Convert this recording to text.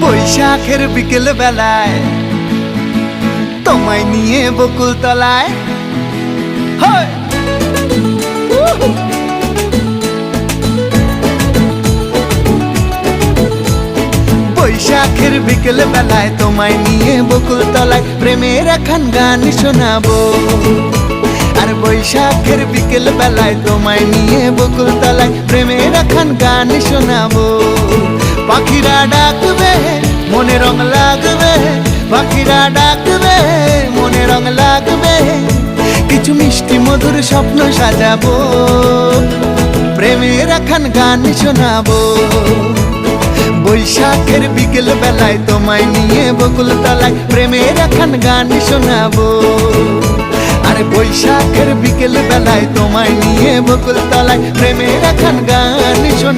বৈশাখের বিকেল বেলায় তোমায় নিয়ে বকুল তলায় বৈশাখের বিকেল বেলায় তোমায় নিয়ে বকুল তলায় প্রেমের এখন গান শোনাবো। আর বৈশাখের বিকেল বেলায় তোমায় নিয়ে বকুল তলায় প্রেমের এখন গান শোনাবো। পাখিরা ডাকবে মনে রং লাগবে, পাখিরা ডাকবে মনে রং লাগবে, কিছু মিষ্টি মধুর স্বপ্ন সাজাবো, প্রেমের এখন গান শোনাবো। বৈশাখের বিকেল বেলায় তোমায় নিয়ে বকুল তলায় প্রেমের এখন গান শোনাবো। আর বৈশাখের বিকেল বেলায় তোমায় নিয়ে বকুল তলায় প্রেমের এখন গান শোনাবো।